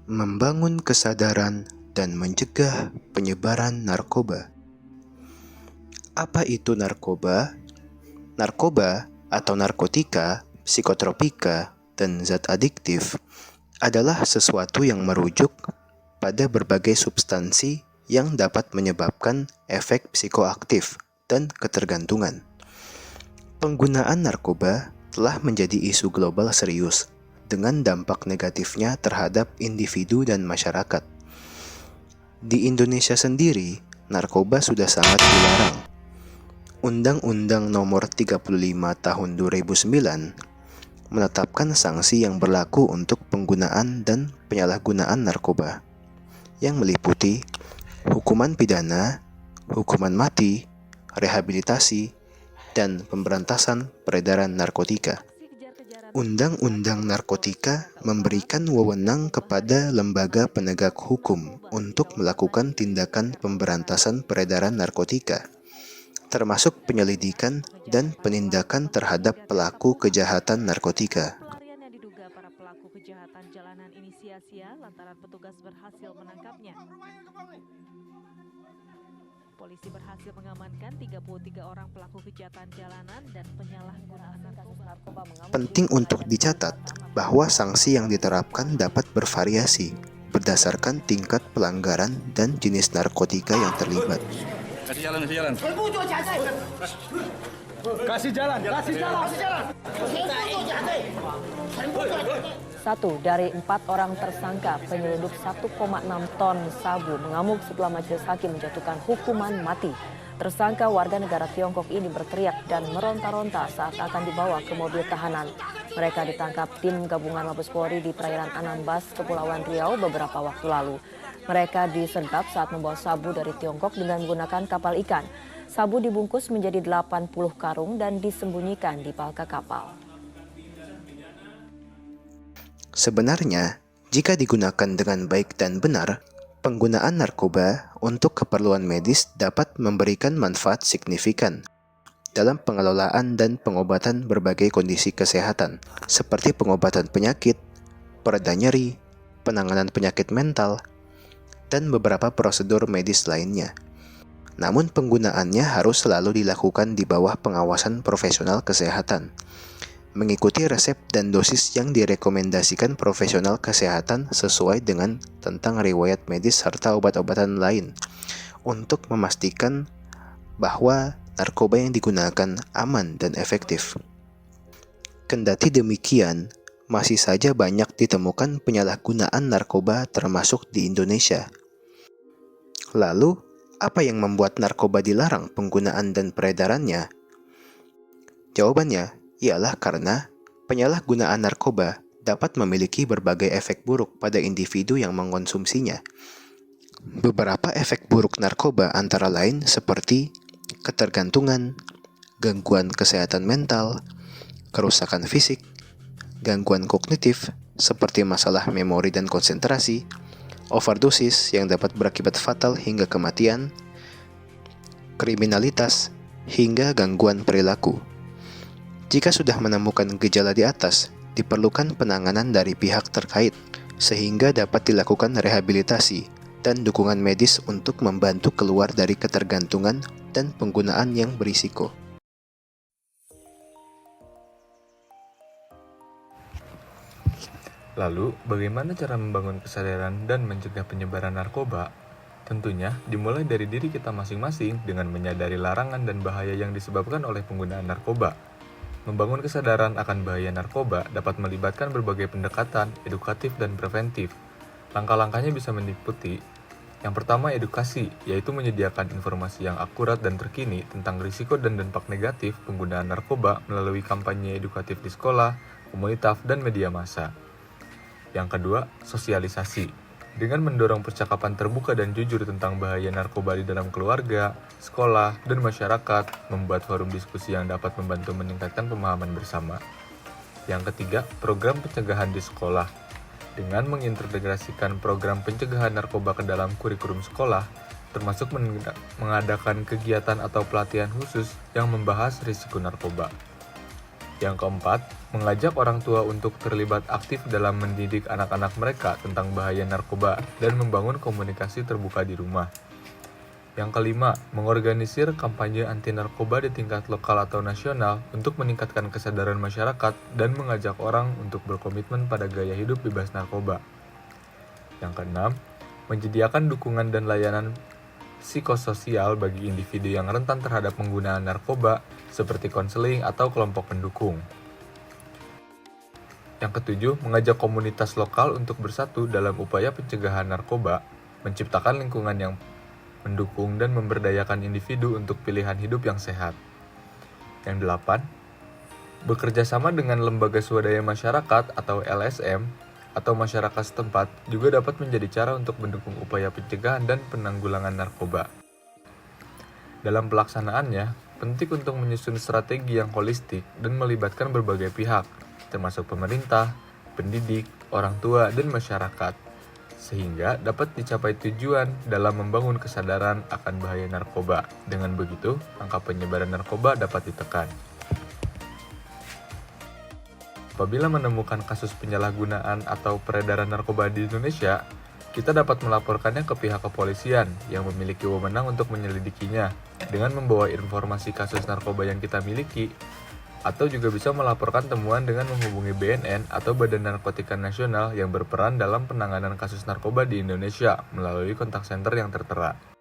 Membangun kesadaran dan mencegah penyebaran narkoba. Apa itu narkoba? Narkoba atau narkotika, psikotropika, dan zat adiktif adalah sesuatu yang merujuk pada berbagai substansi yang dapat menyebabkan efek psikoaktif dan ketergantungan. Penggunaan narkoba telah menjadi isu global serius dengan dampak negatifnya terhadap individu dan masyarakat. Di Indonesia sendiri, narkoba sudah sangat dilarang. Undang-Undang Nomor 35 Tahun 2009 menetapkan sanksi yang berlaku untuk penggunaan dan penyalahgunaan narkoba, yang meliputi hukuman pidana, hukuman mati, rehabilitasi, dan pemberantasan peredaran narkotika. Undang-Undang Narkotika memberikan wewenang kepada lembaga penegak hukum untuk melakukan tindakan pemberantasan peredaran narkotika, termasuk penyelidikan dan penindakan terhadap pelaku kejahatan narkotika. Pelarian yang diduga para pelaku kejahatan jalanan ini sia-sia lantaran petugas berhasil menangkapnya. Polisi berhasil mengamankan 33 orang pelaku kejahatan jalanan dan penyalahgunaan narkoba. Penting untuk dicatat bahwa sanksi yang diterapkan dapat bervariasi berdasarkan tingkat pelanggaran dan jenis narkotika yang terlibat. Kasih jalan. Kasih jalan. 1 dari 4 orang tersangka penyelundup 1,6 ton sabu mengamuk setelah majelis hakim menjatuhkan hukuman mati. Tersangka warga negara Tiongkok ini berteriak dan meronta-ronta saat akan dibawa ke mobil tahanan. Mereka ditangkap tim gabungan Mabes Polri di perairan Anambas, Kepulauan Riau beberapa waktu lalu. Mereka disergap saat membawa sabu dari Tiongkok dengan menggunakan kapal ikan. Sabu dibungkus menjadi 80 karung dan disembunyikan di palka kapal. Sebenarnya, jika digunakan dengan baik dan benar, penggunaan narkoba untuk keperluan medis dapat memberikan manfaat signifikan dalam pengelolaan dan pengobatan berbagai kondisi kesehatan, seperti pengobatan penyakit, pereda nyeri, penanganan penyakit mental, dan beberapa prosedur medis lainnya. Namun penggunaannya harus selalu dilakukan di bawah pengawasan profesional kesehatan, mengikuti resep dan dosis yang direkomendasikan profesional kesehatan sesuai dengan tentang riwayat medis serta obat-obatan lain, untuk memastikan bahwa narkoba yang digunakan aman dan efektif. Kendati demikian, masih saja banyak ditemukan penyalahgunaan narkoba termasuk di Indonesia. Lalu, apa yang membuat narkoba dilarang penggunaan dan peredarannya? Jawabannya ialah karena penyalahgunaan narkoba dapat memiliki berbagai efek buruk pada individu yang mengkonsumsinya. Beberapa efek buruk narkoba antara lain seperti ketergantungan, gangguan kesehatan mental, kerusakan fisik, gangguan kognitif seperti masalah memori dan konsentrasi, overdosis yang dapat berakibat fatal hingga kematian, kriminalitas, hingga gangguan perilaku. Jika sudah menemukan gejala di atas, diperlukan penanganan dari pihak terkait, sehingga dapat dilakukan rehabilitasi dan dukungan medis untuk membantu keluar dari ketergantungan dan penggunaan yang berisiko. Lalu, bagaimana cara membangun kesadaran dan mencegah penyebaran narkoba? Tentunya dimulai dari diri kita masing-masing dengan menyadari larangan dan bahaya yang disebabkan oleh penggunaan narkoba. Membangun kesadaran akan bahaya narkoba dapat melibatkan berbagai pendekatan, edukatif dan preventif. Langkah-langkahnya bisa meliputi: yang pertama, edukasi, yaitu menyediakan informasi yang akurat dan terkini tentang risiko dan dampak negatif penggunaan narkoba melalui kampanye edukatif di sekolah, komunitas, dan media massa. Yang kedua, sosialisasi. Dengan mendorong percakapan terbuka dan jujur tentang bahaya narkoba di dalam keluarga, sekolah, dan masyarakat, membuat forum diskusi yang dapat membantu meningkatkan pemahaman bersama. Yang ketiga, program pencegahan di sekolah. Dengan mengintegrasikan program pencegahan narkoba ke dalam kurikulum sekolah, termasuk mengadakan kegiatan atau pelatihan khusus yang membahas risiko narkoba. Yang keempat, mengajak orang tua untuk terlibat aktif dalam mendidik anak-anak mereka tentang bahaya narkoba dan membangun komunikasi terbuka di rumah. Yang kelima, mengorganisir kampanye anti narkoba di tingkat lokal atau nasional untuk meningkatkan kesadaran masyarakat dan mengajak orang untuk berkomitmen pada gaya hidup bebas narkoba. Yang keenam, menyediakan dukungan dan layanan psikososial bagi individu yang rentan terhadap penggunaan narkoba, seperti konseling atau kelompok pendukung. Yang ketujuh, mengajak komunitas lokal untuk bersatu dalam upaya pencegahan narkoba, menciptakan lingkungan yang mendukung dan memberdayakan individu untuk pilihan hidup yang sehat. Yang delapan, bekerja sama dengan lembaga swadaya masyarakat atau LSM atau masyarakat setempat juga dapat menjadi cara untuk mendukung upaya pencegahan dan penanggulangan narkoba. Dalam pelaksanaannya, penting untuk menyusun strategi yang holistik dan melibatkan berbagai pihak, termasuk pemerintah, pendidik, orang tua, dan masyarakat, sehingga dapat dicapai tujuan dalam membangun kesadaran akan bahaya narkoba. Dengan begitu, angka penyebaran narkoba dapat ditekan. Apabila menemukan kasus penyalahgunaan atau peredaran narkoba di Indonesia, kita dapat melaporkannya ke pihak kepolisian yang memiliki wewenang untuk menyelidikinya dengan membawa informasi kasus narkoba yang kita miliki, atau juga bisa melaporkan temuan dengan menghubungi BNN atau Badan Narkotika Nasional yang berperan dalam penanganan kasus narkoba di Indonesia melalui kontak center yang tertera.